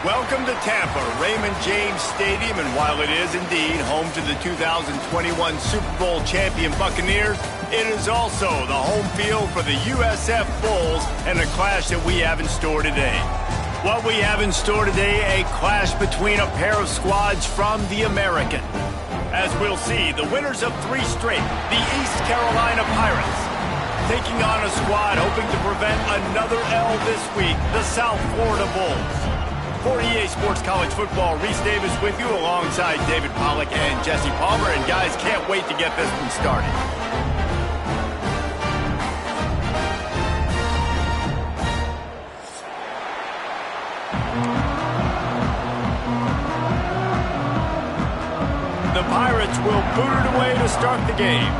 Welcome to Tampa, Raymond James Stadium, and while it is indeed home to the 2021 Super Bowl champion Buccaneers, it is also the home field for the USF Bulls and a clash that we have in store today. What we have in store today, a clash between a pair of squads from the American. As we'll see, the winners of 3 straight, the East Carolina Pirates, taking on a squad hoping to prevent another L this week, the South Florida Bulls. For EA Sports College Football, Reese Davis with you alongside David Pollack and Jesse Palmer. And guys, can't wait to get this one started. The Pirates will boot it away to start the game.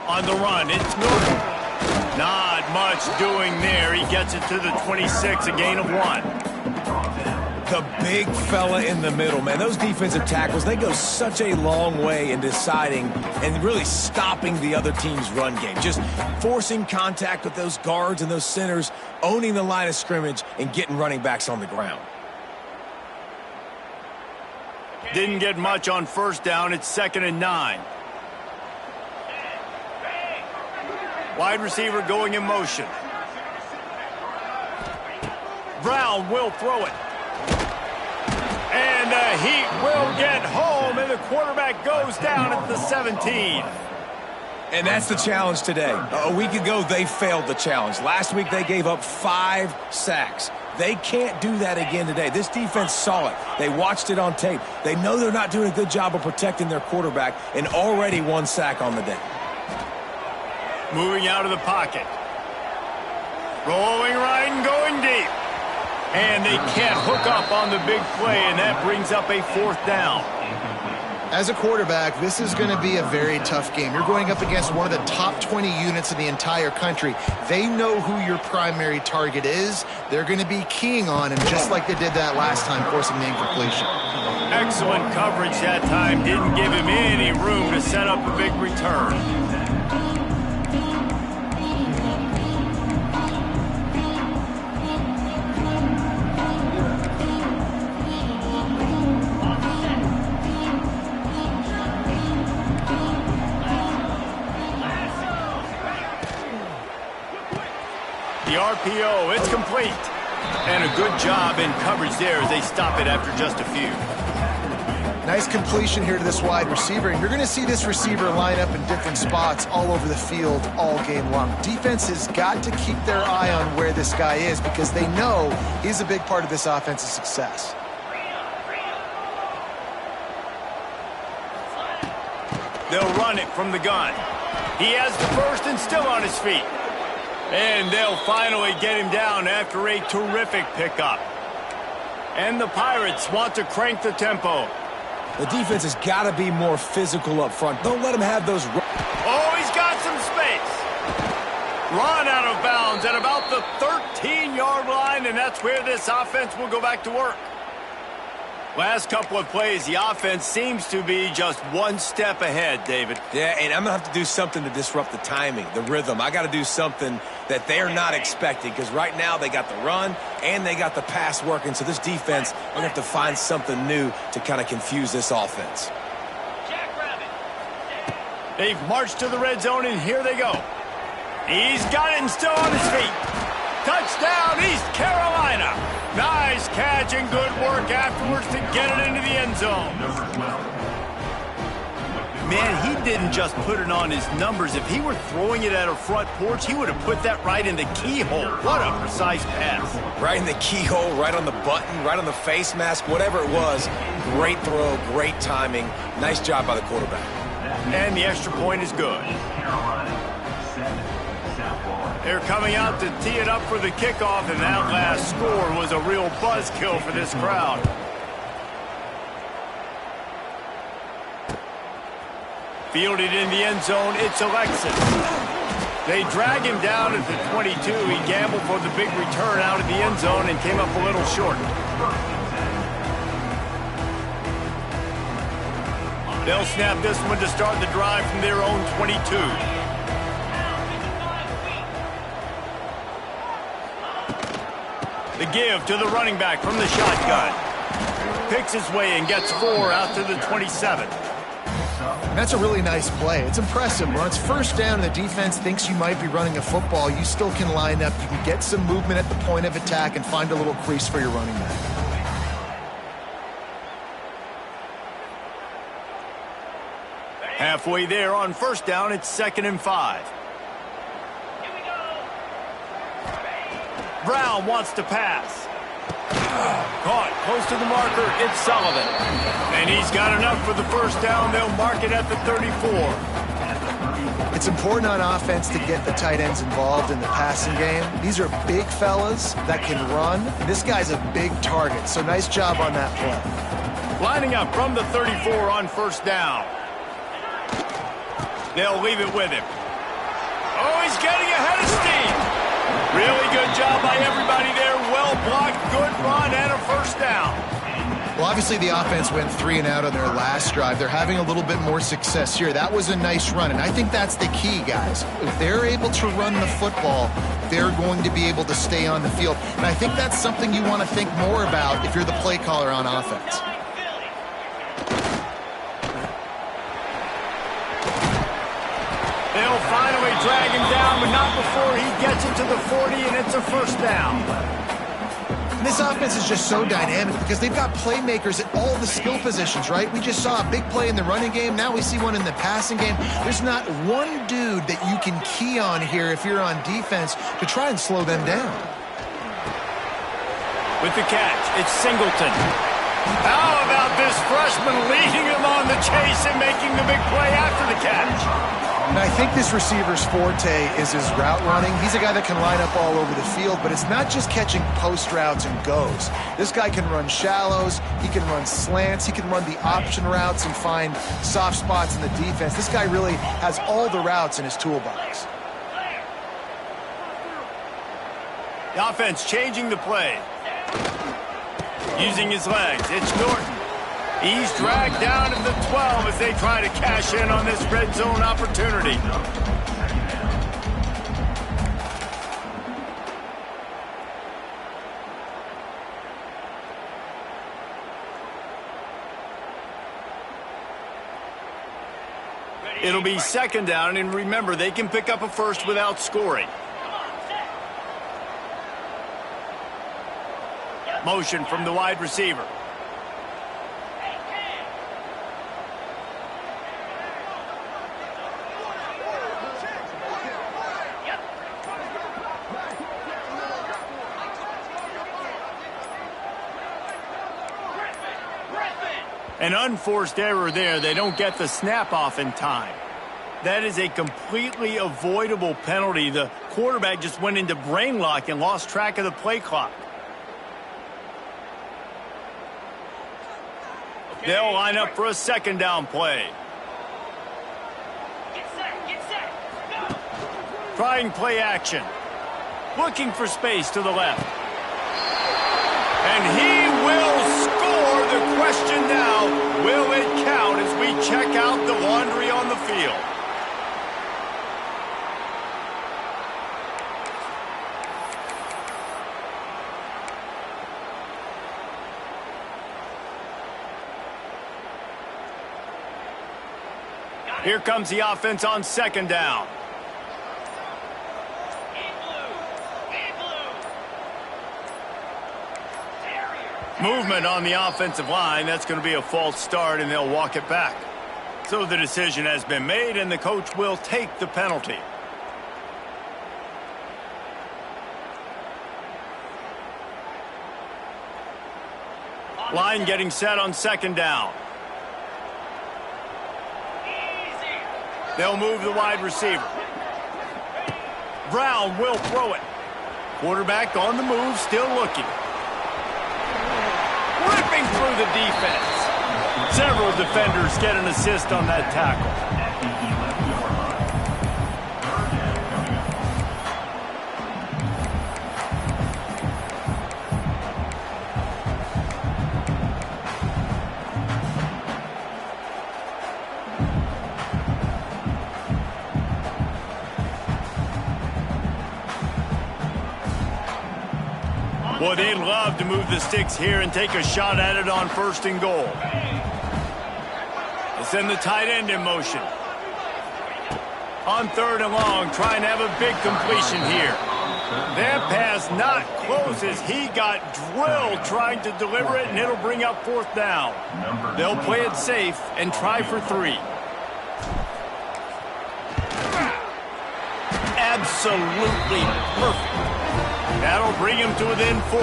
On the run, it's Norton. Not much doing there. He gets it to the 26, a gain of 1. The big fella in the middle, man. Those defensive tackles, they go such a long way in deciding and really stopping the other team's run game. Just forcing contact with those guards and those centers, owning the line of scrimmage, and getting running backs on the ground. Didn't get much on first down. It's 2nd and 9. Wide receiver going in motion. Brown will throw it. And the Heat will get home, and the quarterback goes down at the 17. And that's the challenge today. A week ago, they failed the challenge. Last week, they gave up 5 sacks. They can't do that again today. This defense saw it. They watched it on tape. They know they're not doing a good job of protecting their quarterback, and already 1 sack on the day. Moving out of the pocket. Rolling right and going deep. And they can't hook up on the big play, and that brings up a 4th down. As a quarterback, this is going to be a very tough game. You're going up against one of the top 20 units in the entire country. They know who your primary target is. They're going to be keying on him, just like they did that last time, forcing the incompletion. Excellent coverage that time. Didn't give him any room to set up a big return. The RPO, it's complete. And a good job in coverage there as they stop it after just a few. Nice completion here to this wide receiver. And you're going to see this receiver line up in different spots all over the field all game long. Defense has got to keep their eye on where this guy is because they know he's a big part of this offense's success. They'll run it from the gun. He has the first and still on his feet. And they'll finally get him down after a terrific pickup. And the Pirates want to crank the tempo. The defense has got to be more physical up front. Don't let him have those... Oh, he's got some space. Run out of bounds at about the 13-yard line, and that's where this offense will go back to work. Last couple of plays, the offense seems to be just 1 step ahead, David. Yeah, and I'm going to have to do something to disrupt the timing, the rhythm. I got to do something that they're not expecting because right now they got the run and they got the pass working. So this defense, they're going to have to find something new to kind of confuse this offense. They've marched to the red zone, and here they go. He's got it and still on his feet. Touchdown, East Carolina. Nice catch and good work afterwards to get it into the end zone. Man, he didn't just put it on his numbers. If he were throwing it at a front porch, he would have put that right in the keyhole. What a precise pass. Right in the keyhole, right on the button, right on the face mask, whatever it was. Great throw, great timing. Nice job by the quarterback. And the extra point is good. They're coming out to tee it up for the kickoff, and that last score was was a real buzzkill for this crowd. Fielded in the end zone, it's Alexis. They drag him down at the 22. He gambled for the big return out of the end zone and came up a little short. They'll snap this one to start the drive from their own 22. The give to the running back from the shotgun. Picks his way and gets 4 out to the 27. That's a really nice play. It's impressive. When it's first down and the defense thinks you might be running a football, you still can line up. You can get some movement at the point of attack and find a little crease for your running back. Halfway there on first down, it's 2nd and 5. Brown wants to pass. Caught close to the marker, it's Sullivan. And he's got enough for the first down. They'll mark it at the 34. It's important on offense to get the tight ends involved in the passing game. These are big fellas that can run. This guy's a big target, so nice job on that play. Lining up from the 34 on first down. They'll leave it with him. Oh, he's getting ahead of steam. Really good job by everybody there. Well blocked, good run, and a first down. Well, obviously the offense went 3 and out on their last drive. They're having a little bit more success here. That was a nice run, and I think that's the key, guys. If they're able to run the football, they're going to be able to stay on the field. And I think that's something you want to think more about if you're the play caller on offense. They'll finally drag him down, but not before he gets it to the 40, and it's a first down. And this offense is just so dynamic because they've got playmakers at all the skill positions, right? We just saw a big play in the running game. Now we see one in the passing game. There's not one dude that you can key on here if you're on defense to try and slow them down. With the catch, it's Singleton. How about this freshman leading him on the chase and making the big play after the catch? And I think this receiver's forte is his route running. He's a guy that can line up all over the field, but it's not just catching post routes and goes. This guy can run shallows, he can run slants, he can run the option routes and find soft spots in the defense. This guy really has all the routes in his toolbox. The offense changing the play. Using his legs, it's Norton. He's dragged down to the 12 as they try to cash in on this red zone opportunity. It'll be 2nd down, and remember, they can pick up a first without scoring. Motion from the wide receiver. An unforced error there. They don't get the snap off in time. That is a completely avoidable penalty. The quarterback just went into brain lock and lost track of the play clock. They'll line up for a 2nd down play. Get set. Go. Trying play action. Looking for space to the left. And he will score. The question now, will it count as we check out the laundry on the field? Here comes the offense on 2nd down. Movement on the offensive line. That's going to be a false start, and they'll walk it back. So the decision has been made, and the coach will take the penalty. Line getting set on 2nd down. They'll move the wide receiver. Brown will throw it. Quarterback on the move, still looking. ripping through the defense. Several defenders get an assist on that tackle. Boy, they'd love to move the sticks here and take a shot at it on 1st and goal. They send the tight end in motion. On 3rd and long, trying to have a big completion here. That pass not close as he got drilled trying to deliver it, and it'll bring up 4th down. They'll play it safe and try for 3. Absolutely perfect. That'll bring him to within 4.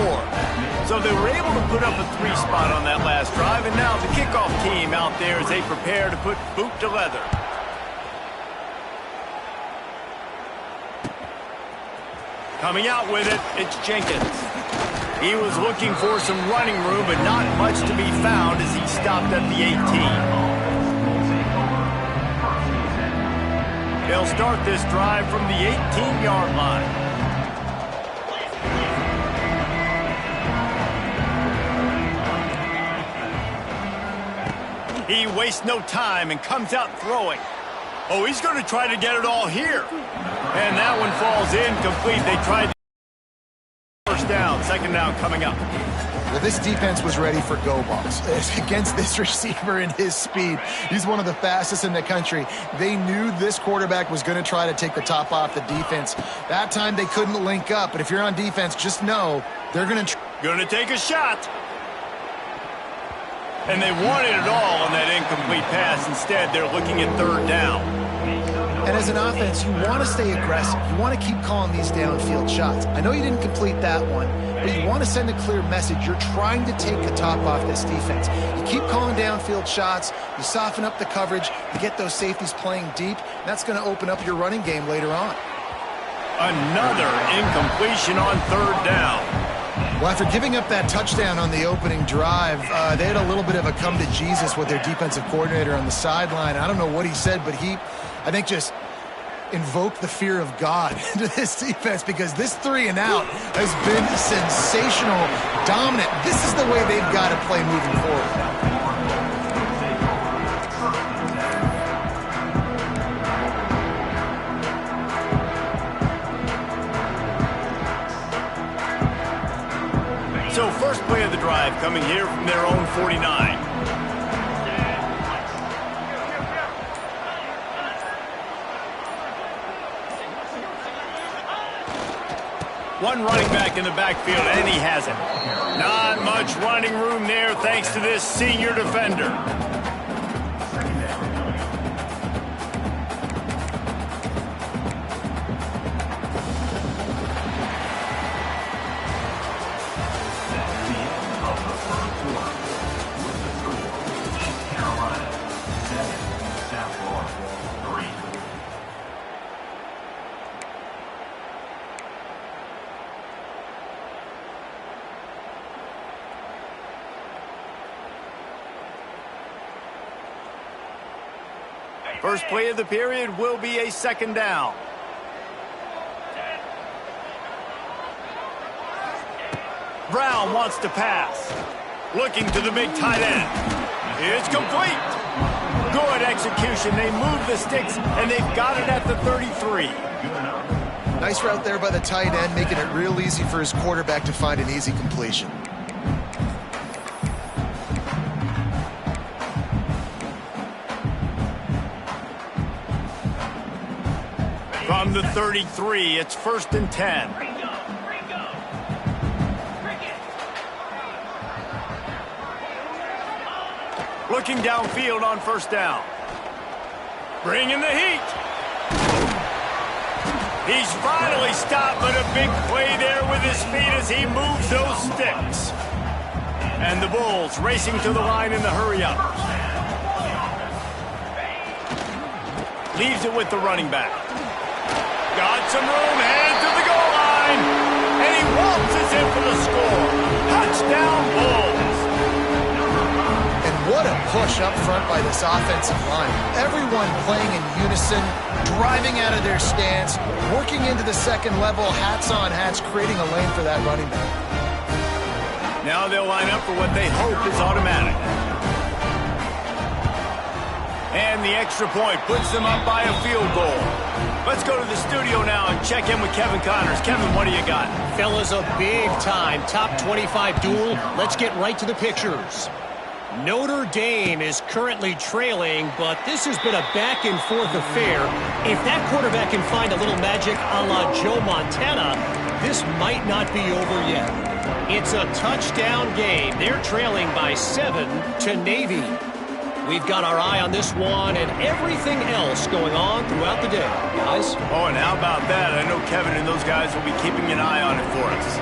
So they were able to put up a 3 spot on that last drive, and now the kickoff team out there as they prepare to put boot to leather. Coming out with it, it's Jenkins. He was looking for some running room, but not much to be found as he stopped at the 18. They'll start this drive from the 18-yard line. He wastes no time and comes out throwing. Oh, he's going to try to get it all here. And that one falls incomplete. They tried to 1st down, 2nd down coming up. Well, this defense was ready for go balls. Against this receiver and his speed, he's one of the fastest in the country. They knew this quarterback was going to try to take the top off the defense. That time they couldn't link up, but if you're on defense, just know they're going to take a shot. And they wanted it all on that incomplete pass. Instead, they're looking at 3rd down. And as an offense, you want to stay aggressive. You want to keep calling these downfield shots. I know you didn't complete that one, but you want to send a clear message. You're trying to take the top off this defense. You keep calling downfield shots. You soften up the coverage. You get those safeties playing deep. That's going to open up your running game later on. Another incompletion on 3rd down. Well, after giving up that touchdown on the opening drive, they had a little bit of a come to Jesus with their defensive coordinator on the sideline. I don't know what he said, but he, I think, just invoked the fear of God into this defense because this 3 and out has been sensational, dominant. This is the way they've got to play moving forward. So first play of the drive coming here from their own 49. One running back in the backfield, and he has it. Not much running room there thanks to this senior defender. First play of the period will be a 2nd down. Brown wants to pass. Looking to the big tight end. It's complete. Good execution. They move the sticks, and they've got it at the 33. Nice route there by the tight end, making it real easy for his quarterback to find an easy completion. From the 33, it's 1st and 10. Looking downfield on 1st down. Bringing the heat. He's finally stopped, but a big play there with his feet as he moves those sticks. And the Bulls racing to the line in the hurry-up. Leaves it with the running back. Got some room, headed to the goal line. And he waltzes in for the score. Touchdown, Bulls. push up front by this offensive line. Everyone playing in unison, driving out of their stance, working into the second level, hats on hats, creating a lane for that running back. Now they'll line up for what they hope is automatic. And the extra point puts them up by a field goal. Let's go to the studio now and check in with Kevin Connors. Kevin, what do you got? Fellas, a big-time top 25 duel. Let's get right to the pictures. Notre Dame is currently trailing, but this has been a back-and-forth affair. If that quarterback can find a little magic a la Joe Montana, this might not be over yet. It's a touchdown game. They're trailing by 7 to Navy. We've got our eye on this one and everything else going on throughout the day. Guys? Oh, and how about that? I know Kevin and those guys will be keeping an eye on it for us.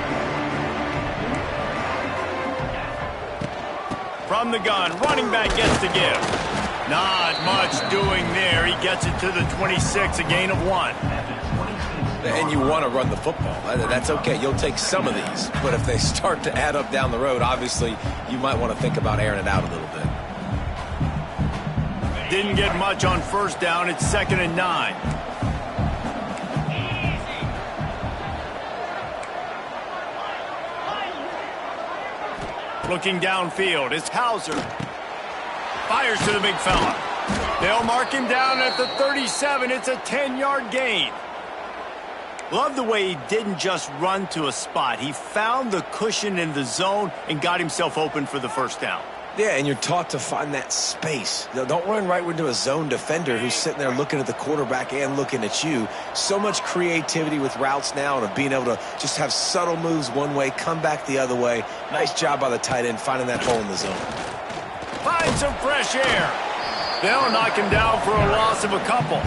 From the gun, running back gets to give. Not much doing there. He gets it to the 26, a gain of 1. And you want to run the football. That's okay. You'll take some of these. But if they start to add up down the road, obviously, you might want to think about airing it out a little bit. Didn't get much on first down. It's 2nd and 9. Looking downfield, it's Hauser. Fires to the big fella. They'll mark him down at the 37. It's a 10-yard gain. Love the way he didn't just run to a spot. He found the cushion in the zone and got himself open for the first down. Yeah, and you're taught to find that space. Don't run right into a zone defender who's sitting there looking at the quarterback and looking at you. So much creativity with routes now and of being able to just have subtle moves one way, come back the other way. Nice job by the tight end finding that hole in the zone. Find some fresh air. They'll knock him down for a loss of a couple.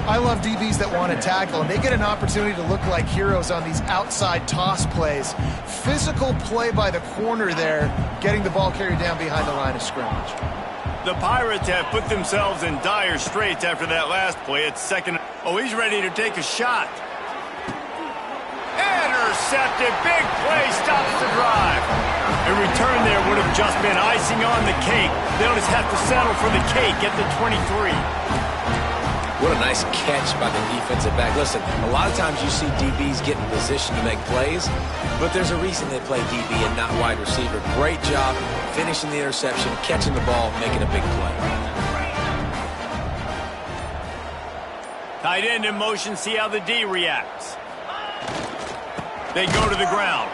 I love DBs that want to tackle, and they get an opportunity to look like heroes on these outside toss plays. Physical play by the corner there, getting the ball carried down behind the line of scrimmage. The Pirates have put themselves in dire straits after that last play. It's 2nd. Oh, he's ready to take a shot. Intercepted. Big play stops the drive. A return there would have just been icing on the cake. They'll just have to settle for the cake at the 23. What a nice catch by the defensive back. Listen, a lot of times you see DBs get in position to make plays, but there's a reason they play DB and not wide receiver. Great job finishing the interception, catching the ball, making a big play. Tight end in motion, see how the D reacts. They go to the ground.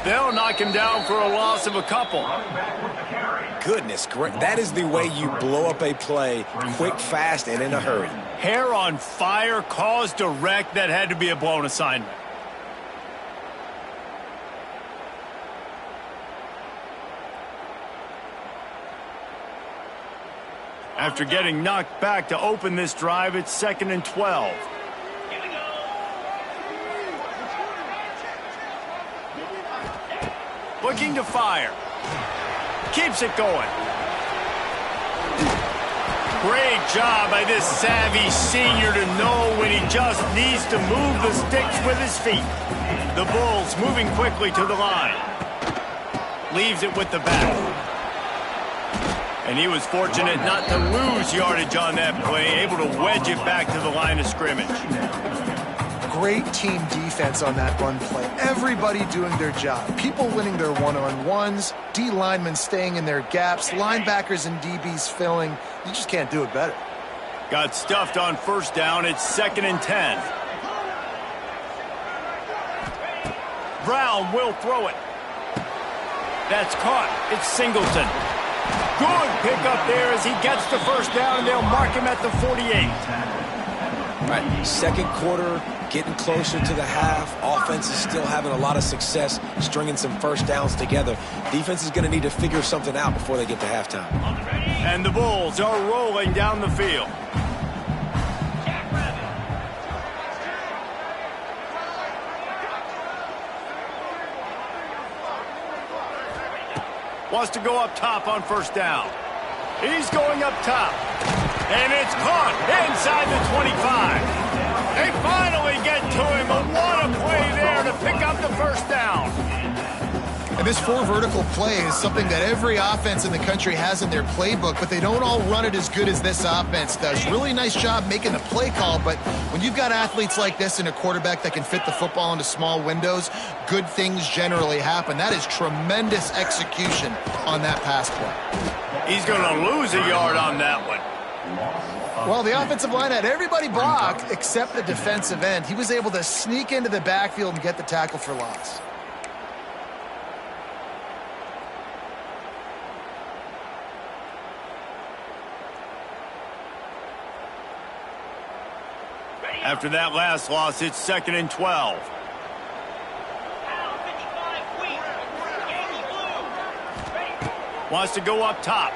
They'll knock him down for a loss of a couple. Goodness, that is the way you blow up a play, quick, fast, and in a hurry. Hair on fire, cause direct. That had to be a blown assignment. After getting knocked back to open this drive, it's 2nd and 12. Looking to fire. Keeps it going. Great job by this savvy senior to know when he just needs to move the sticks with his feet. The Bulls moving quickly to the line. Leaves it with the back. And he was fortunate not to lose yardage on that play, able to wedge it back to the line of scrimmage. Great team defense on that run play. Everybody doing their job. People winning their one-on-ones, D linemen staying in their gaps, linebackers and DBs filling. You just can't do it better. Got stuffed on first down. It's 2nd and 10. Brown will throw it. That's caught. It's Singleton. Good pickup there as he gets the first down, and they'll mark him at the 48. All right, second quarter, getting closer to the half. Offense is still having a lot of success stringing some first downs together. Defense is going to need to figure something out before they get to halftime. And the Bulls are rolling down the field. Wants to go up top on first down. He's going up top. And it's caught inside the 25. They finally get to him, but what a play there to pick up the first down. And this four vertical play is something that every offense in the country has in their playbook, but they don't all run it as good as this offense does. Really nice job making the play call, but when you've got athletes like this and a quarterback that can fit the football into small windows, good things generally happen. That is tremendous execution on that pass play. He's going to lose a yard on that one. Well, the offensive line had everybody blocked except the defensive end. He was able to sneak into the backfield and get the tackle for loss. After that last loss, it's 2nd and 12. Wants to go up top.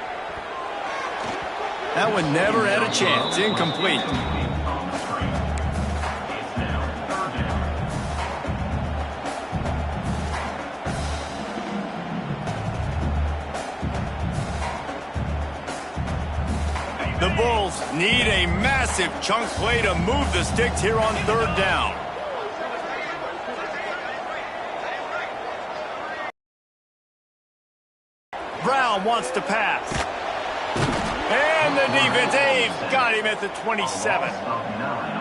That one never had a chance. Incomplete. The Bulls need a massive chunk play to move the sticks here on 3rd down. Brown wants to pass. And the defense, they've got him at the 27.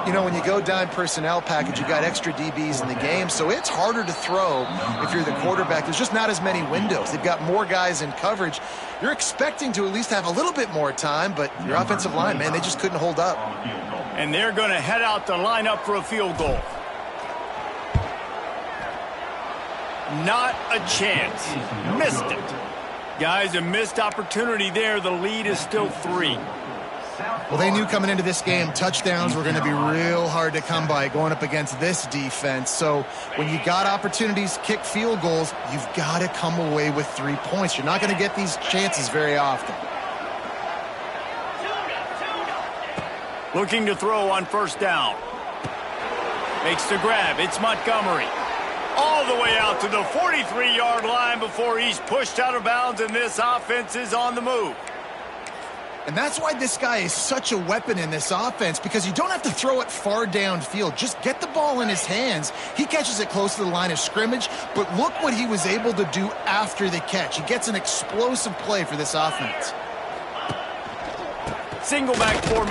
You know, when you go dime personnel package, you got extra DBs in the game, so it's harder to throw if you're the quarterback. There's just not as many windows. They've got more guys in coverage. You're expecting to at least have a little bit more time, but your offensive line, man, they just couldn't hold up. And they're going to head out to line up for a field goal. Not a chance. Missed it. Guys, a missed opportunity there. The lead is still 3. Well, they knew coming into this game, touchdowns were going to be real hard to come by going up against this defense. So when you got opportunities, kick field goals, you've got to come away with 3 points. You're not going to get these chances very often. Looking to throw on 1st down. Makes the grab. It's Montgomery. All the way out to the 43-yard line before he's pushed out of bounds, and this offense is on the move. And that's why this guy is such a weapon in this offense, because you don't have to throw it far downfield. Just get the ball in his hands. He catches it close to the line of scrimmage, but look what he was able to do after the catch. He gets an explosive play for this offense. Single back formation.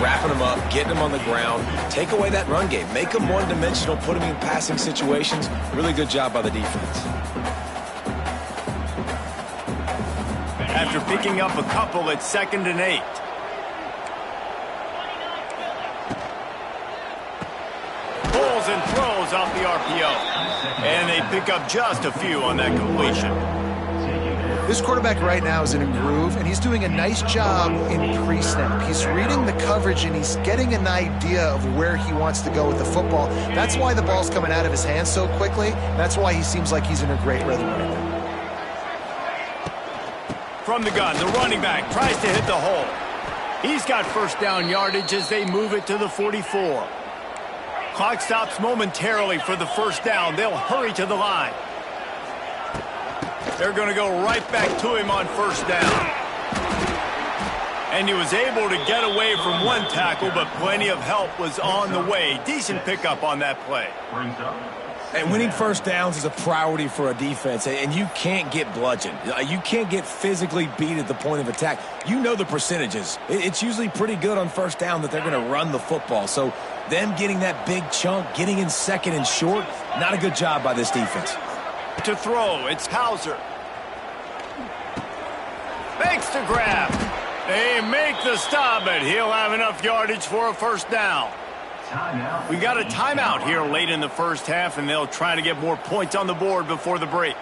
Wrapping them up, getting them on the ground, take away that run game, make them one-dimensional, put them in passing situations. Really good job by the defense. After picking up a couple, it's 2nd and 8. Pulls and throws off the RPO. And they pick up just a few on that completion. This quarterback right now is in a groove, and he's doing a nice job in pre-snap. He's reading the coverage, and he's getting an idea of where he wants to go with the football. That's why the ball's coming out of his hands so quickly. That's why he seems like he's in a great rhythm right now. From the gun, the running back tries to hit the hole. He's got 1st down yardage as they move it to the 44. Clock stops momentarily for the 1st down. They'll hurry to the line. They're going to go right back to him on 1st down. And he was able to get away from one tackle, but plenty of help was on the way. Decent pickup on that play. And winning 1st downs is a priority for a defense, and you can't get bludgeoned. You can't get physically beat at the point of attack. You know the percentages. It's usually pretty good on 1st down that they're going to run the football. So them getting that big chunk, getting in 2nd and short, not a good job by this defense. To throw, it's Hauser. Makes the grab. They make the stop, but he'll have enough yardage for a 1st down. We got a timeout here late in the 1st half, and they'll try to get more points on the board before the break.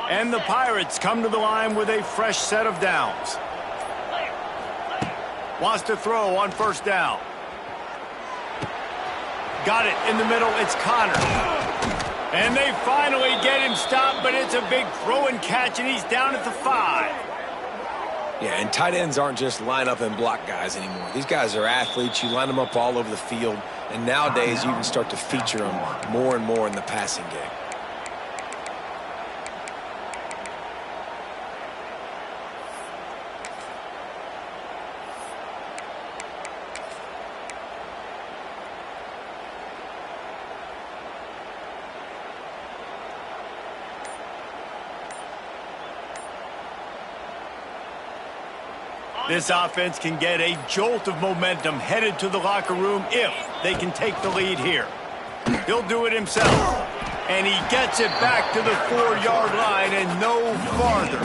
And the Pirates come to the line with a fresh set of downs. Wants to throw on 1st down. Got it in the middle. It's Connor. And they finally get him stopped, but it's a big throw and catch, and he's down at the 5. Yeah, and tight ends aren't just line up and block guys anymore. These guys are athletes. You line them up all over the field, and nowadays you can start to feature them more and more in the passing game. This offense can get a jolt of momentum headed to the locker room if they can take the lead here. He'll do it himself. And he gets it back to the 4-yard line and no farther.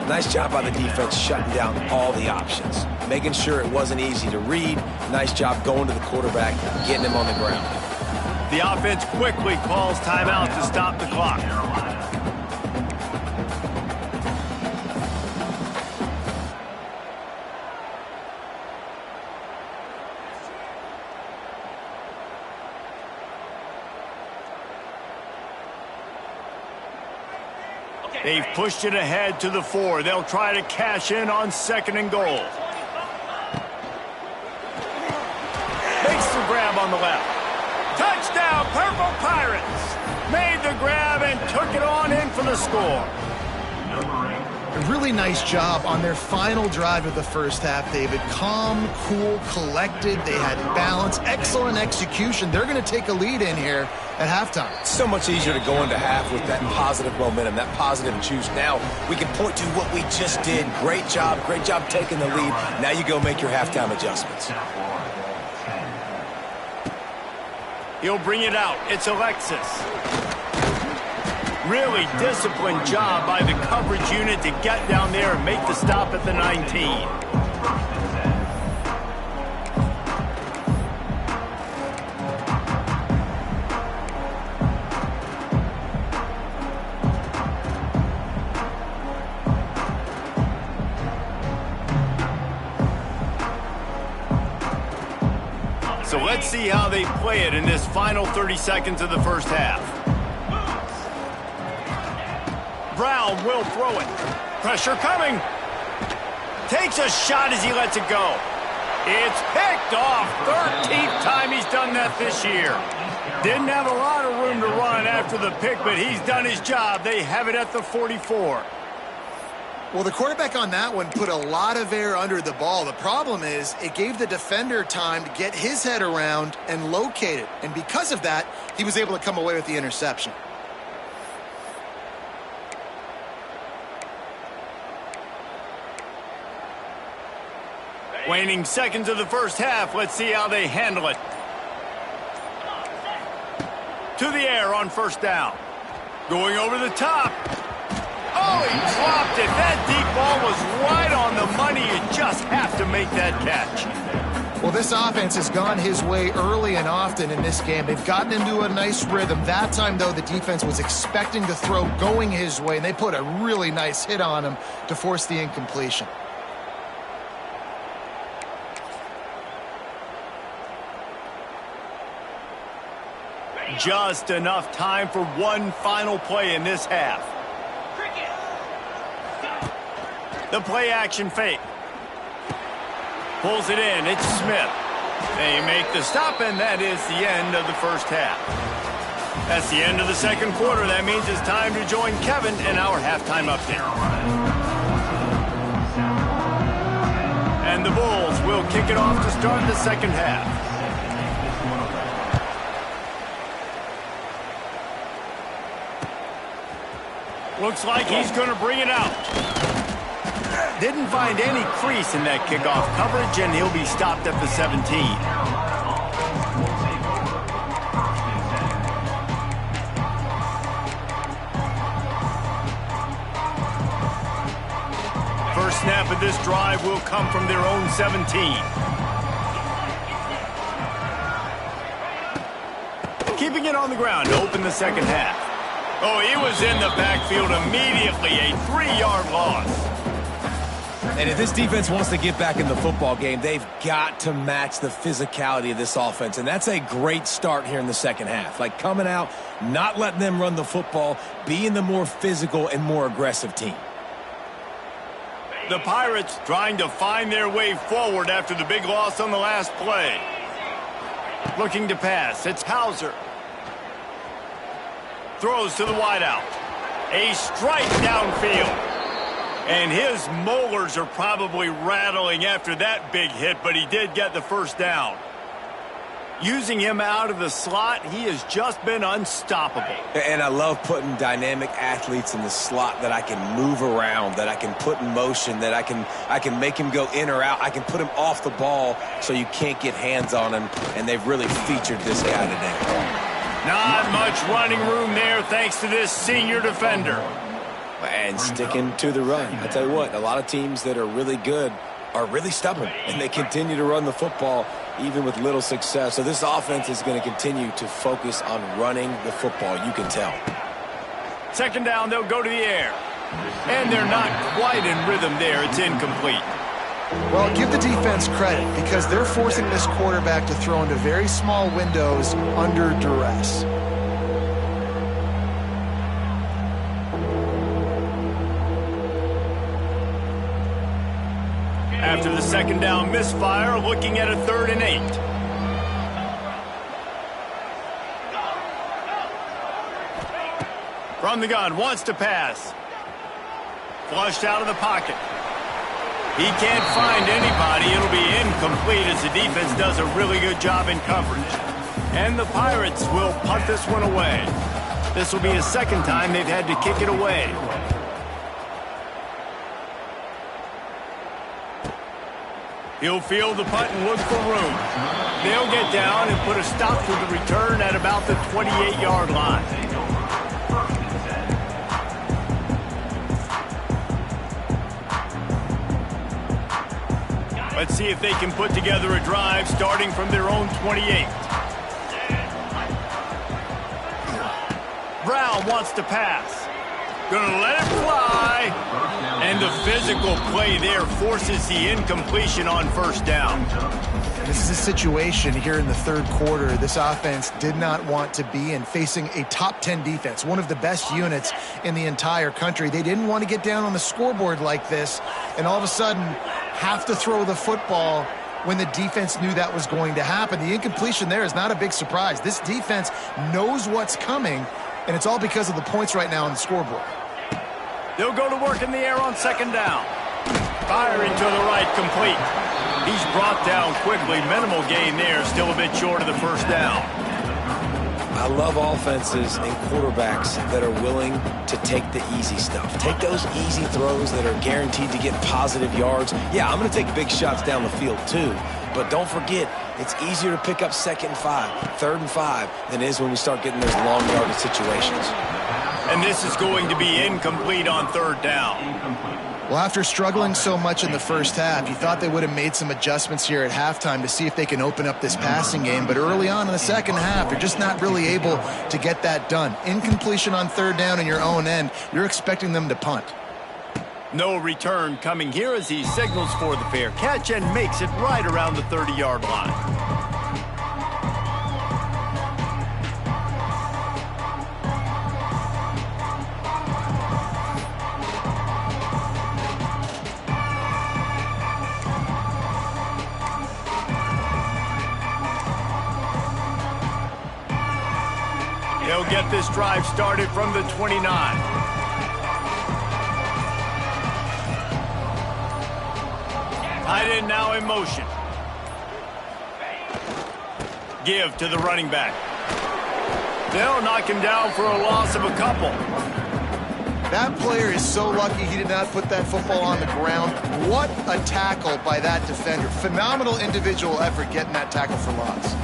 Nice job by the defense shutting down all the options, making sure it wasn't easy to read. Nice job going to the quarterback, getting him on the ground. The offense quickly calls timeout to stop the clock. They've pushed it ahead to the 4. They'll try to cash in on 2nd and goal. Makes the grab on the left. Touchdown, Purple Pirates! Made the grab and took it on in for the score. A really nice job on their final drive of the first half, David. Calm, cool, collected. They had balance, excellent execution. They're going to take a lead in here at halftime. It's so much easier to go into half with that positive momentum, that positive juice. Now we can point to what we just did. Great job taking the lead. Now you go make your halftime adjustments. He'll bring it out. It's Alexis. Really disciplined job by the coverage unit to get down there and make the stop at the 19. So let's see how they play it in this final 30 seconds of the first half. Brown will throw it. Pressure coming. Takes a shot as he lets it go. It's picked off. 13th time he's done that this year. Didn't have a lot of room to run after the pick, but he's done his job. They have it at the 44. Well, the quarterback on that one put a lot of air under the ball. The problem is it gave the defender time to get his head around and locate it. And because of that, he was able to come away with the interception. Waning seconds of the first half. Let's see how they handle it. To the air on first down. Going over the top. Oh, he dropped it. That deep ball was right on the money. You just have to make that catch. Well, this offense has gone his way early and often in this game. They've gotten into a nice rhythm. That time, though, the defense was expecting the throw going his way, and they put a really nice hit on him to force the incompletion. Just enough time for one final play in this half. The play action fake. Pulls it in. It's Smith. They make the stop, and that is the end of the first half. That's the end of the second quarter. That means it's time to join Kevin in our halftime update. And the Bulls will kick it off to start the second half. Looks like he's going to bring it out. Didn't find any crease in that kickoff coverage, and he'll be stopped at the 17. First snap of this drive will come from their own 17. Keeping it on the ground to open the second half. Oh, he was in the backfield immediately, a 3-yard loss. And if this defense wants to get back in the football game, they've got to match the physicality of this offense. And that's a great start here in the second half. Like coming out, not letting them run the football, being the more physical and more aggressive team. The Pirates trying to find their way forward after the big loss on the last play. Looking to pass. It's Hauser. Throws to the wideout. A strike downfield. And his molars are probably rattling after that big hit, but he did get the first down. Using him out of the slot, he has just been unstoppable. And I love putting dynamic athletes in the slot that I can move around, that I can put in motion, that I can make him go in or out. I can put him off the ball so you can't get hands on him, and they've really featured this guy today. Not much running room there thanks to this senior defender. And sticking to the run. I tell you what, a lot of teams that are really good are really stubborn, and they continue to run the football even with little success. So this offense is going to continue to focus on running the football, you can tell. Second down, they'll go to the air. And they're not quite in rhythm there. It's incomplete. Well, give the defense credit because they're forcing this quarterback to throw into very small windows under duress. After the second down misfire, looking at a 3rd and 8. From the gun, wants to pass. Flushed out of the pocket. He can't find anybody. It'll be incomplete as the defense does a really good job in coverage. And the Pirates will punt this one away. This will be the second time they've had to kick it away. He'll field the punt and look for room. They'll get down and put a stop to the return at about the 28-yard line. Let's see if they can put together a drive starting from their own 28. Brown wants to pass. Gonna let it fly. And the physical play there forces the incompletion on first down. This is a situation here in the third quarter this offense did not want to be in, facing a top 10 defense, one of the best units in the entire country. They didn't want to get down on the scoreboard like this and all of a sudden have to throw the football when the defense knew that was going to happen. The incompletion there is not a big surprise. This defense knows what's coming, and it's all because of the points right now on the scoreboard. They'll go to work in the air on second down. Firing to the right, complete. He's brought down quickly. Minimal gain there, still a bit short of the first down. I love offenses and quarterbacks that are willing to take the easy stuff. Take those easy throws that are guaranteed to get positive yards. Yeah, I'm going to take big shots down the field too, but don't forget, it's easier to pick up 2nd and 5, 3rd and 5 than it is when we start getting those long yardage situations. And this is going to be incomplete on 3rd down. Well, after struggling so much in the first half, you thought they would have made some adjustments here at halftime to see if they can open up this passing game. But early on in the second half, they're just not really able to get that done. Incompletion on 3rd down in your own end, you're expecting them to punt. No return coming here as he signals for the fair catch and makes it right around the 30-yard line. They'll get this drive started from the 29. Tight end now in motion. Give to the running back. They'll knock him down for a loss of a couple. That player is so lucky he did not put that football on the ground. What a tackle by that defender. Phenomenal individual effort getting that tackle for loss.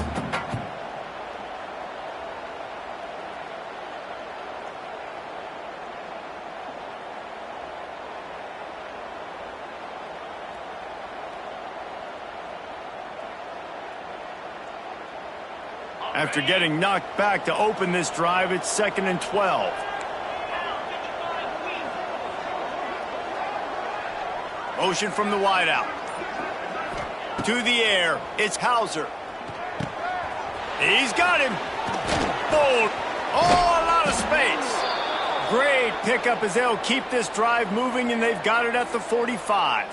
After getting knocked back to open this drive, it's 2nd and 12. Motion from the wideout. To the air, it's Hauser. He's got him. Bold. Oh, a lot of space. Great pickup as they'll keep this drive moving, and they've got it at the 45.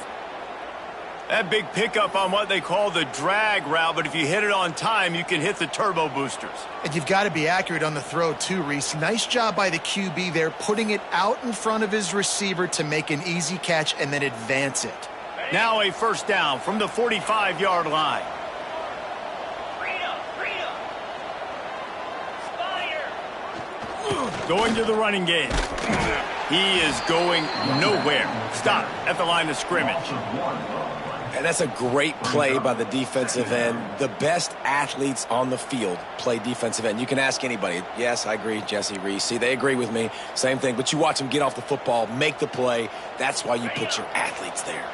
That big pickup on what they call the drag route, but if you hit it on time, you can hit the turbo boosters. And you've got to be accurate on the throw too, Reese. Nice job by the QB there, putting it out in front of his receiver to make an easy catch and then advance it. Now a first down from the 45-yard line. Going to the running game. He is going nowhere. Stop at the line of scrimmage. And that's a great play by the defensive end. The best athletes on the field play defensive end. You can ask anybody. Yes, I agree, Jesse, Reese. See, they agree with me. Same thing. But you watch them get off the football, make the play. That's why you put your athletes there.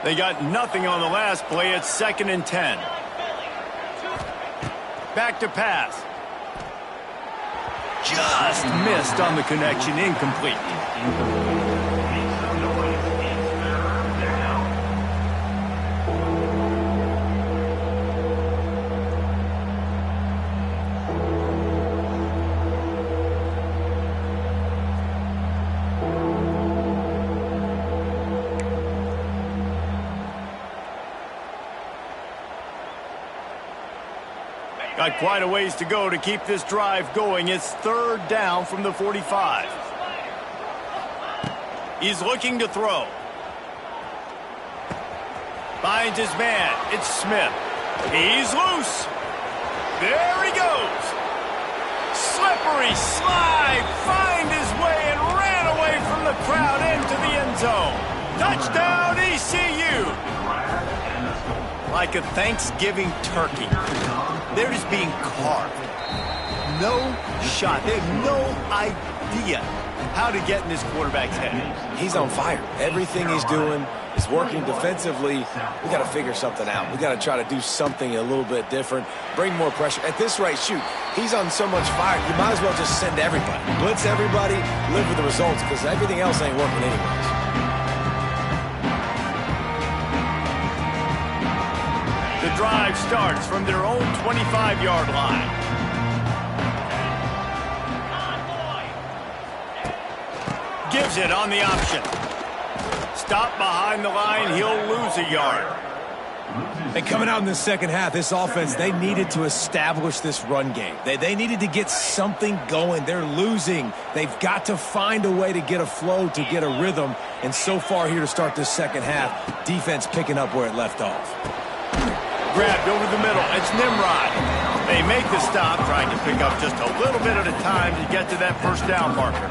They got nothing on the last play. It's 2nd and 10. Back to pass. Just missed on the connection. Incomplete. Got quite a ways to go to keep this drive going. It's 3rd down from the 45. He's looking to throw. Finds his man. It's Smith. He's loose. There he goes. Slippery slide. Find his way and ran away from the crowd into the end zone. Touchdown ECU. Like a Thanksgiving turkey. They're just being carved. No shot. They have no idea how to get in this quarterback's head. He's on fire. Everything he's doing is working defensively. We got to figure something out. We got to try to do something a little bit different. Bring more pressure. At this rate, shoot, he's on so much fire. You might as well just send everybody. Blitz everybody, live with the results, because everything else ain't working anyways. The drive starts from their own 25-yard line. Gives it on the option. Stop behind the line. He'll lose a yard. And coming out in the second half, this offense, they needed to establish this run game. They needed to get something going. They're losing. They've got to find a way to get a flow, to get a rhythm. And so far here to start this second half, defense picking up where it left off. Grabbed over the middle. It's Nimrod. They make the stop, trying to pick up just a little bit at a time to get to that first down marker.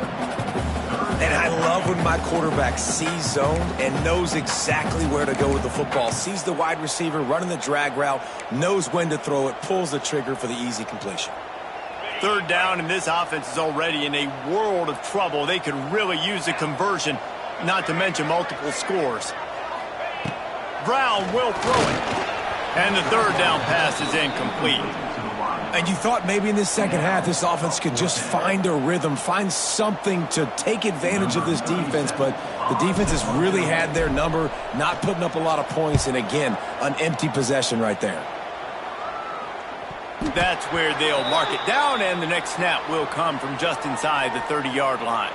And I love when my quarterback sees zone and knows exactly where to go with the football. Sees the wide receiver running the drag route, knows when to throw it, pulls the trigger for the easy completion. 3rd down, and this offense is already in a world of trouble. They could really use a conversion, not to mention multiple scores. Brown will throw it. And the 3rd down pass is incomplete. And you thought maybe in this second half this offense could just find a rhythm, find something to take advantage of this defense, but the defense has really had their number, not putting up a lot of points, and again, an empty possession right there. That's where they'll mark it down, and the next snap will come from just inside the 30-yard line.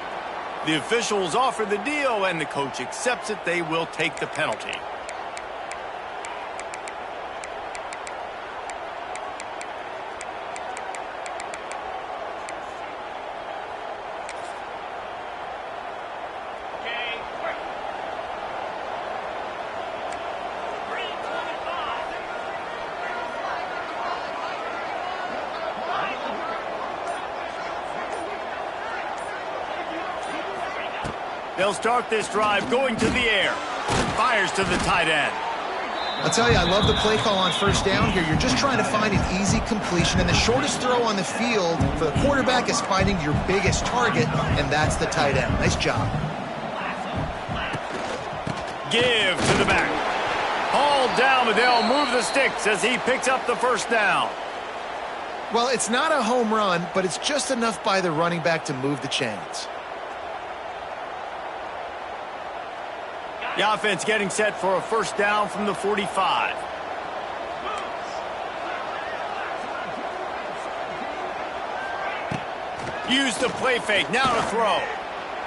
The officials offer the deal, and the coach accepts it. They will take the penalty. They'll start this drive going to the air. Fires to the tight end. I'll tell you, I love the play call on first down here. You're just trying to find an easy completion, and the shortest throw on the field for the quarterback is finding your biggest target, and that's the tight end. Nice job. Give to the back. Hauled down, but they'll move the sticks as he picks up the first down. Well, it's not a home run, but it's just enough by the running back to move the chains. The offense getting set for a first down from the 45. Use the play fake. Now to throw.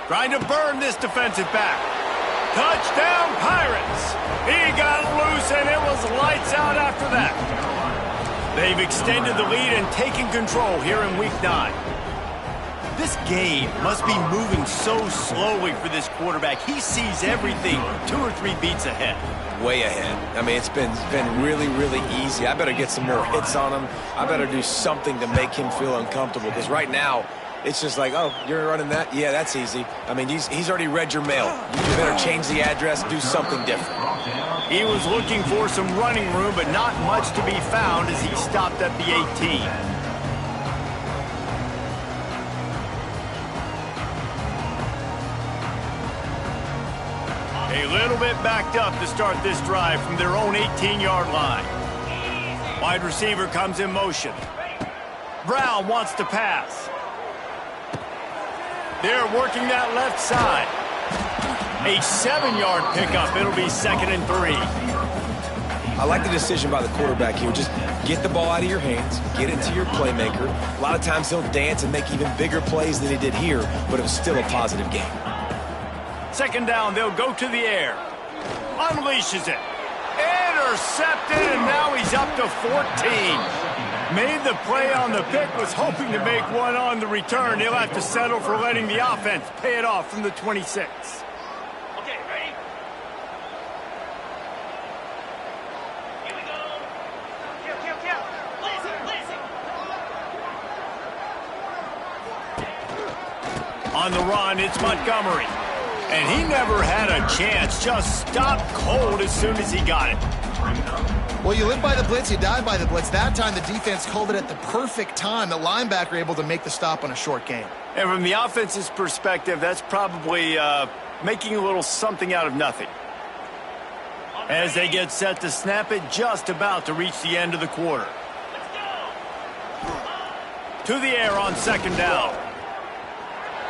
Trying to burn this defensive back. Touchdown, Pirates. He got loose, and it was lights out after that. They've extended the lead and taken control here in Week 9. This game must be moving so slowly for this quarterback. He sees everything 2 or 3 beats ahead. Way ahead. I mean, it's been really, really easy. I better get some more hits on him. I better do something to make him feel uncomfortable, because right now, it's just like, oh, you're running that? Yeah, that's easy. I mean, he's already read your mail. You better change the address, do something different. He was looking for some running room, but not much to be found as he stopped at the 18. A little bit backed up to start this drive from their own 18-yard line. Wide receiver comes in motion. Brown wants to pass. They're working that left side. A 7-yard pickup. It'll be 2nd and 3. I like the decision by the quarterback here. Just get the ball out of your hands, get it to your playmaker. A lot of times he'll dance and make even bigger plays than he did here, but it was still a positive game. 2nd down, they'll go to the air. Unleashes it. Intercepted, and now he's up to 14. Made the play on the pick, was hoping to make one on the return. He'll have to settle for letting the offense pay it off from the 26. Okay, ready? Here we go. Kill. Listen. On the run, it's Montgomery. And he never had a chance, just stopped cold as soon as he got it. Well, you live by the blitz, you die by the blitz. That time the defense called it at the perfect time. The linebacker able to make the stop on a short gain. And from the offense's perspective, that's probably making a little something out of nothing. As they get set to snap it, just about to reach the end of the quarter. To the air on 2nd down.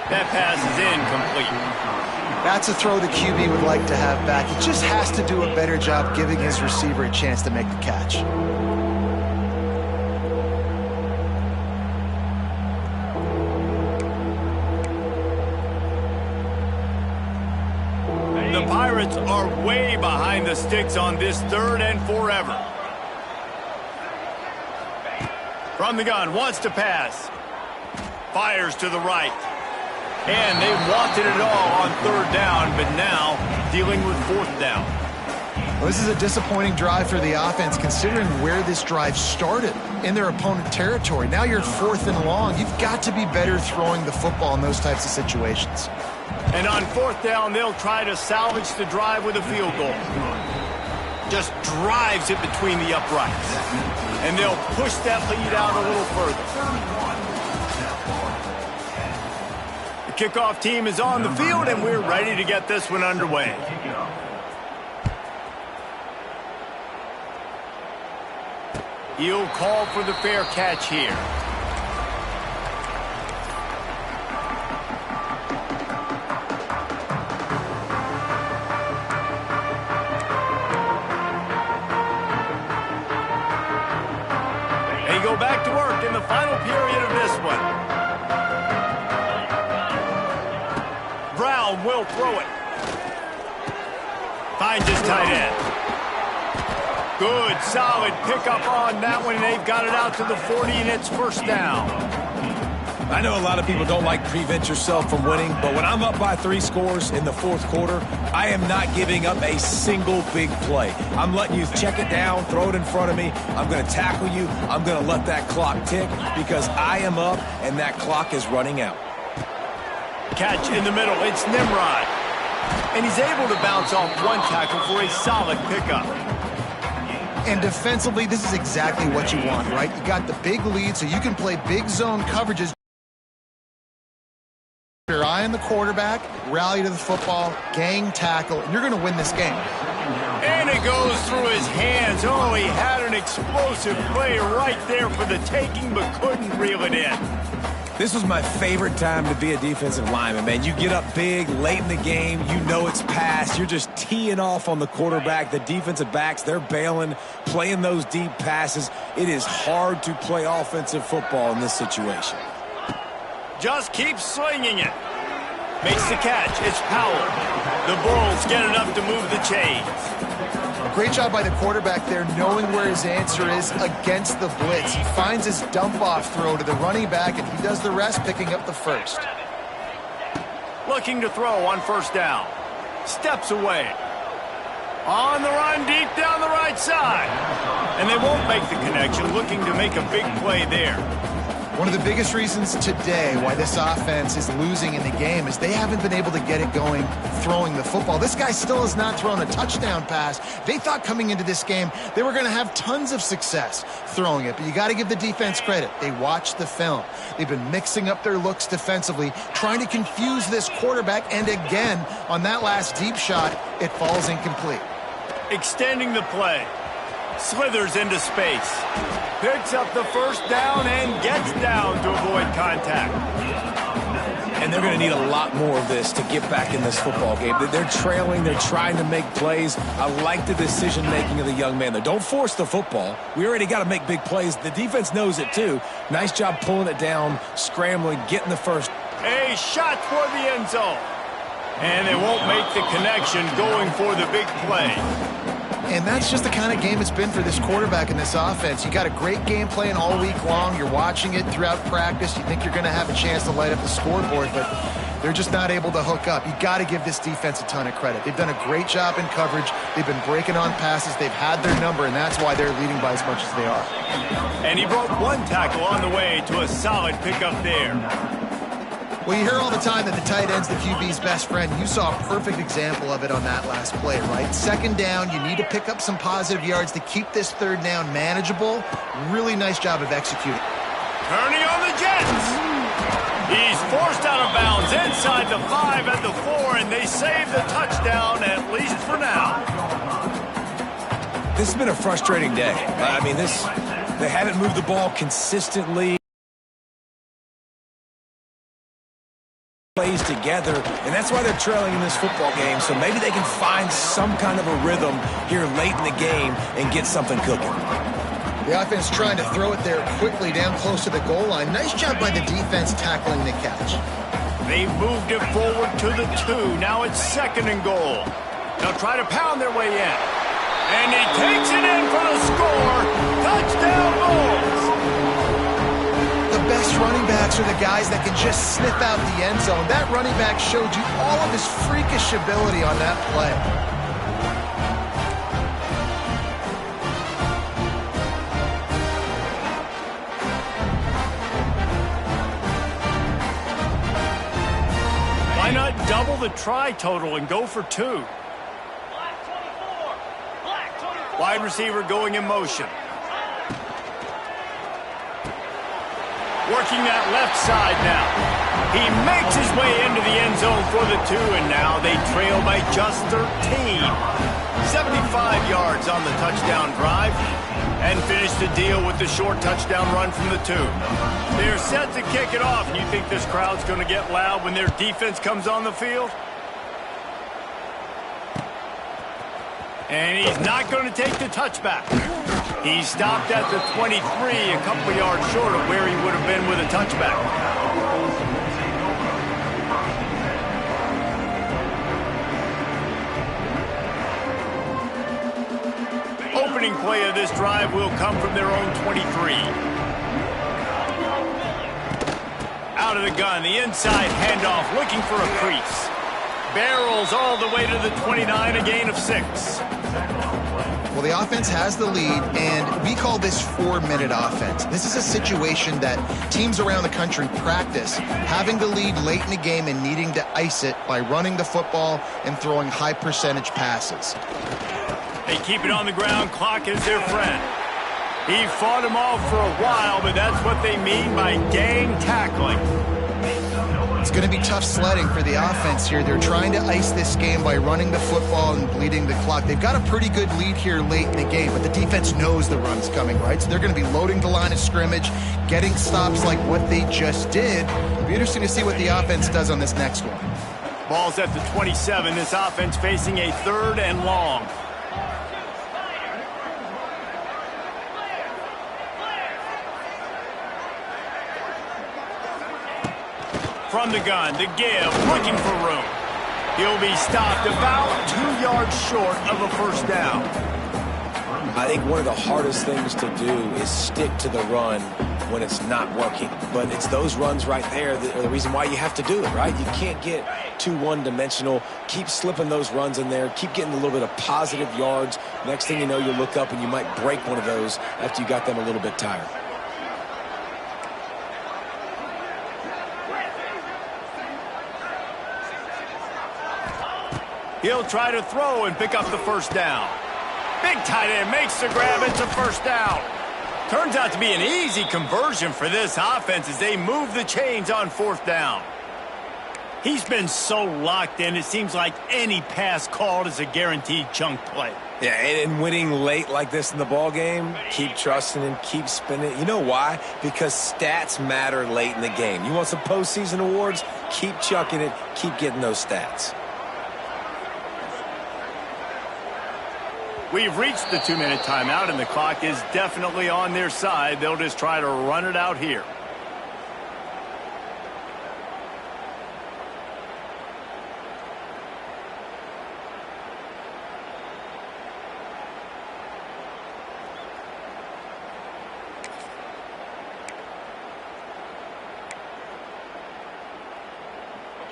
That pass is incomplete. That's a throw the QB would like to have back. He just has to do a better job giving his receiver a chance to make the catch. The Pirates are way behind the sticks on this 3rd and forever. From the gun, wants to pass. Fires to the right. And they wanted it all on 3rd down, but now dealing with 4th down. Well, this is a disappointing drive for the offense, considering where this drive started, in their opponent territory. Now you're 4th and long. You've got to be better throwing the football in those types of situations. And on 4th down, they'll try to salvage the drive with a field goal. Just drives it between the uprights. And they'll push that lead out a little further. Kickoff team is on the field, and we're ready to get this one underway. He'll call for the fair catch here. They go back to work in the final period of this one. Brown will throw it. Finds his tight end. Good, solid pickup on that one. They've got it out to the 40, and it's 1st down. I know a lot of people don't like prevent yourself from winning, but when I'm up by 3 scores in the 4th quarter, I am not giving up a single big play. I'm letting you check it down, throw it in front of me. I'm going to tackle you. I'm going to let that clock tick because I am up, and that clock is running out. Catch in the middle, it's Nimrod. And he's able to bounce off one tackle for a solid pickup. And defensively, this is exactly what you want, right? You got the big lead, so you can play big zone coverages. Your eye on the quarterback, rally to the football, gang tackle, and you're going to win this game. And it goes through his hands. Oh, he had an explosive play right there for the taking, but couldn't reel it in. This was my favorite time to be a defensive lineman, man. You get up big, late in the game, you know it's past. You're just teeing off on the quarterback. The defensive backs, they're bailing, playing those deep passes. It is hard to play offensive football in this situation. Just keep slinging it. Makes the catch. It's Powell. The Bulls get enough to move the chains. Great job by the quarterback there, knowing where his answer is against the blitz. He finds his dump-off throw to the running back, and he does the rest, picking up the first. Looking to throw on first down. Steps away. On the run, deep down the right side. And they won't make the connection, looking to make a big play there. One of the biggest reasons today why this offense is losing in the game is they haven't been able to get it going throwing the football. This guy still has not thrown a touchdown pass. They thought coming into this game they were going to have tons of success throwing it, but you got to give the defense credit. They watched the film. They've been mixing up their looks defensively, trying to confuse this quarterback, and again, on that last deep shot, it falls incomplete. Extending the play. Slithers into space. Picks up the first down and gets down to avoid contact. And they're going to need a lot more of this to get back in this football game. They're trailing. They're trying to make plays. I like the decision-making of the young man there. Don't force the football. We already got to make big plays. The defense knows it, too. Nice job pulling it down, scrambling, getting the first. A shot toward the end zone. And they won't make the connection going for the big play. And that's just the kind of game it's been for this quarterback in this offense. You got a great game plan all week long. You're watching it throughout practice. You think you're going to have a chance to light up the scoreboard, but they're just not able to hook up. You got to give this defense a ton of credit. They've done a great job in coverage. They've been breaking on passes. They've had their number, and that's why they're leading by as much as they are. And he broke one tackle on the way to a solid pickup there. Well, you hear all the time that the tight end's the QB's best friend. You saw a perfect example of it on that last play, right? Second down, you need to pick up some positive yards to keep this third down manageable. Really nice job of executing. Turning on the Jets. He's forced out of bounds inside the 5 at the 4, and they save the touchdown, at least for now. This has been a frustrating day. I mean, they haven't moved the ball consistently. Plays together, and that's why they're trailing in this football game. So maybe they can find some kind of a rhythm here late in the game and get something cooking. The offense trying to throw it there quickly down close to the goal line. Nice job by the defense tackling the catch. They've moved it forward to the 2. Now it's 2nd and goal. They'll try to pound their way in. And he takes it in for the score. Touchdown Bulls. The best running backs are the guys that can just sniff out the end zone. That running back showed you all of his freakish ability on that play. Why not double the try total and go for 2? Black 24. Black 24. Wide receiver going in motion. Working that left side now. He makes his way into the end zone for the 2, and now they trail by just 13. 75 yards on the touchdown drive, and finish the deal with the short touchdown run from the 2. They're set to kick it off, and you think this crowd's going to get loud when their defense comes on the field? And he's not going to take the touchback. He stopped at the 23, a couple yards short of where he would have been with a touchback. Opening play of this drive will come from their own 23. Out of the gun, the inside handoff, looking for a crease. Barrels all the way to the 29, a gain of 6. Well, the offense has the lead, and we call this 4-minute offense. This is a situation that teams around the country practice, having the lead late in the game and needing to ice it by running the football and throwing high-percentage passes. They keep it on the ground. Clock is their friend. He fought them off for a while, but that's what they mean by gang tackling. It's going to be tough sledding for the offense here. They're trying to ice this game by running the football and bleeding the clock. They've got a pretty good lead here late in the game, but the defense knows the run's coming, right? So they're going to be loading the line of scrimmage, getting stops like what they just did. It'll be interesting to see what the offense does on this next one. Ball's at the 27. This offense facing a 3rd and long. from the gun. The give, looking for room. He'll be stopped about 2 yards short of a first down. I think one of the hardest things to do is stick to the run when it's not working. But it's those runs right there that are the reason why you have to do it, right? You can't get too one-dimensional. Keep slipping those runs in there. Keep getting a little bit of positive yards. Next thing you know, you'll look up and you might break one of those after you got them a little bit tired. He'll try to throw and pick up the first down. Big tight end makes the grab. It's a first down. Turns out to be an easy conversion for this offense as they move the chains on fourth down. He's been so locked in, it seems like any pass called is a guaranteed chunk play. Yeah, and winning late like this in the ball game, keep trusting and keep spinning. You know why? Because stats matter late in the game. You want some postseason awards? Keep chucking it. Keep getting those stats. We've reached the 2-minute timeout, and the clock is definitely on their side. They'll just try to run it out here.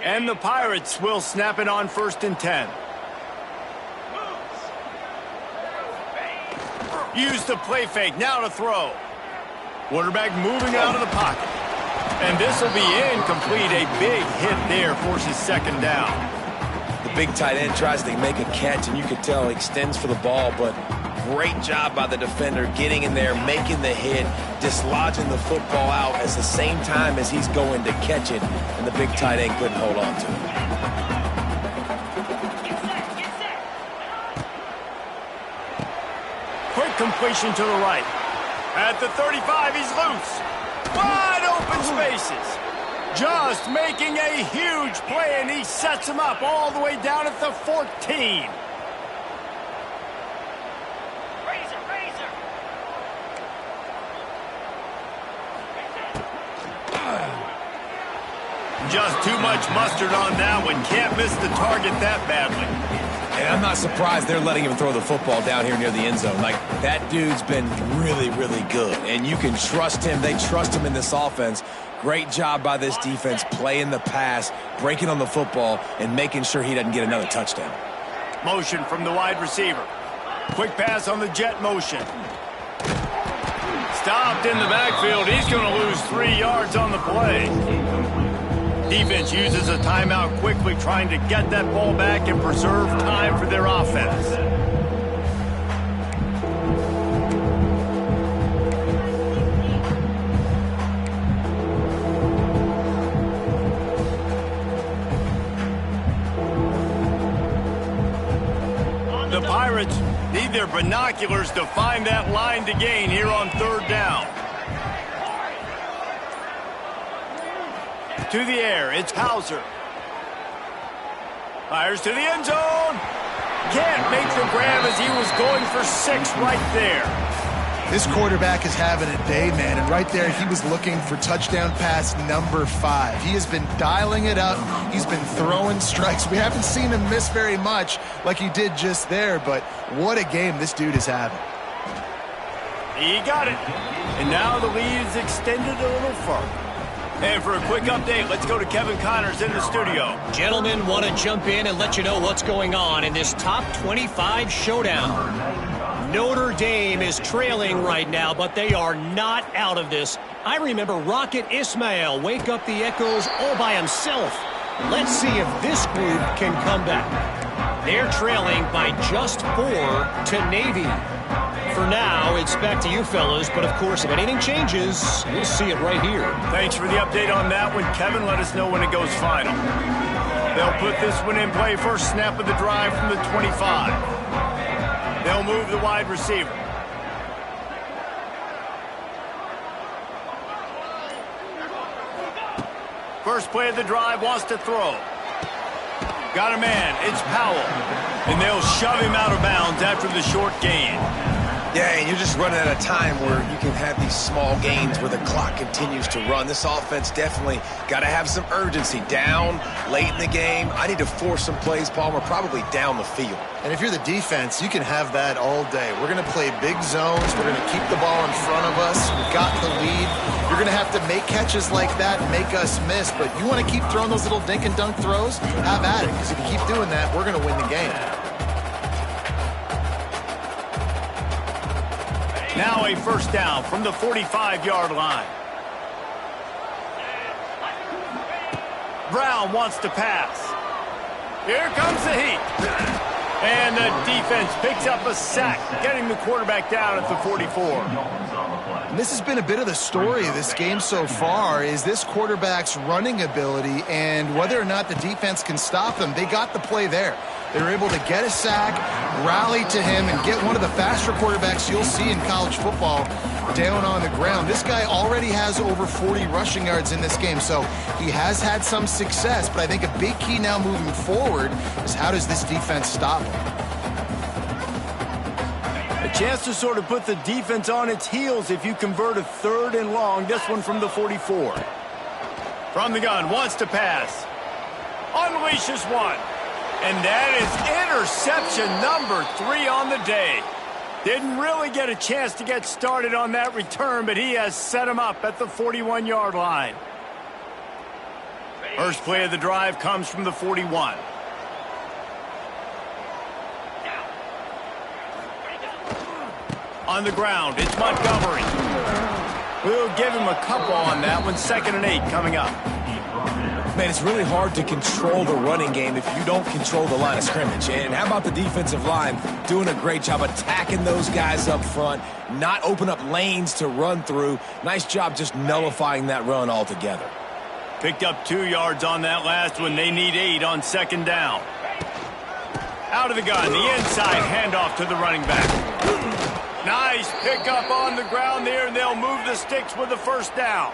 And the Pirates will snap it on 1st and 10. Use the play fake, now to throw. Quarterback moving out of the pocket. And this will be incomplete. A big hit there forces second down. The big tight end tries to make a catch, and you can tell he extends for the ball, but great job by the defender getting in there, making the hit, dislodging the football out at the same time as he's going to catch it, and the big tight end couldn't hold on to it. Completion to the right. At the 35, he's loose. Wide open spaces. Just making a huge play, and he sets him up all the way down at the 14. Razor. Just too much mustard on that one. Can't miss the target that badly. And I'm not surprised they're letting him throw the football down here near the end zone. Like, that dude's been really, really good. And you can trust him. They trust him in this offense. Great job by this defense playing the pass, breaking on the football, and making sure he doesn't get another touchdown. Motion from the wide receiver. Quick pass on the jet motion. Stopped in the backfield. He's going to lose 3 yards on the play. Defense uses a timeout quickly, trying to get that ball back and preserve time for their offense. The Pirates need their binoculars to find that line to gain here on 3rd down. To the air, it's Hauser. Fires to the end zone. Can't make the grab as he was going for 6 right there. This quarterback is having a day, man, and right there he was looking for touchdown pass number 5. He has been dialing it up. He's been throwing strikes. We haven't seen him miss very much like he did just there, but what a game this dude is having. He got it. And now the lead is extended a little further. And for a quick update, let's go to Kevin Connors in the studio. Gentlemen, want to jump in and let you know what's going on in this top 25 showdown. Notre Dame is trailing right now, but they are not out of this. I remember Rocket Ismail wake up the echoes all by himself. Let's see if this group can come back. They're trailing by just 4 to Navy. For now, it's back to you fellas, but of course, if anything changes, we'll see it right here. Thanks for the update on that one, Kevin. Let us know when it goes final. They'll put this one in play. First snap of the drive from the 25. They'll move the wide receiver. First play of the drive, wants to throw. Got a man, it's Powell. And they'll shove him out of bounds after the short gain. Yeah, and you're just running at a time where you can have these small gains where the clock continues to run. This offense definitely got to have some urgency. Down late in the game, I need to force some plays, Palmer, probably down the field. And if you're the defense, you can have that all day. We're going to play big zones. We're going to keep the ball in front of us. We've got the lead. You're going to have to make catches like that and make us miss. But you want to keep throwing those little dink and dunk throws? Have at it, because if you keep doing that, we're going to win the game. Now a first down from the 45-yard line. Brown wants to pass. Here comes the heat. And the defense picks up a sack, getting the quarterback down at the 44. And this has been a bit of the story of this game so far, is this quarterback's running ability and whether or not the defense can stop them. They got the play there. They were able to get a sack, rally to him, and get one of the faster quarterbacks you'll see in college football down on the ground. This guy already has over 40 rushing yards in this game, so he has had some success, but I think a big key now moving forward is how does this defense stop him? A chance to sort of put the defense on its heels if you convert a 3rd and long. This one from the 44. From the gun, wants to pass. Unleashes one. And that is interception number 3 on the day. Didn't really get a chance to get started on that return, but he has set him up at the 41-yard line. First play of the drive comes from the 41. On the ground, it's Montgomery. We'll give him a couple on that one. 2nd and 8 coming up. Man, it's really hard to control the running game if you don't control the line of scrimmage. And how about the defensive line doing a great job attacking those guys up front, not open up lanes to run through. Nice job just nullifying that run altogether. Picked up 2 yards on that last one. They need 8 on 2nd down. Out of the gun, the inside handoff to the running back. Nice pickup on the ground there, and they'll move the sticks with the first down.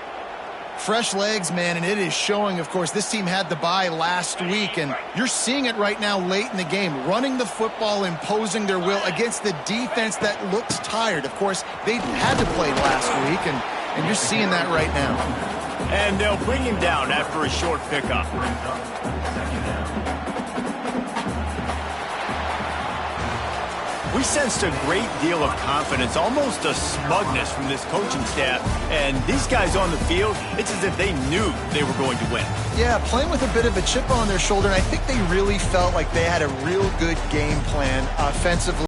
Fresh legs, man, and it is showing. Of course, this team had the bye last week, and you're seeing it right now late in the game, running the football, imposing their will against the defense that looks tired. Of course, they had to play last week, and you're seeing that right now. And they'll bring him down after a short pickup. We sensed a great deal of confidence, almost a smugness from this coaching staff. And these guys on the field, it's as if they knew they were going to win. Yeah, playing with a bit of a chip on their shoulder, and I think they really felt like they had a real good game plan offensively.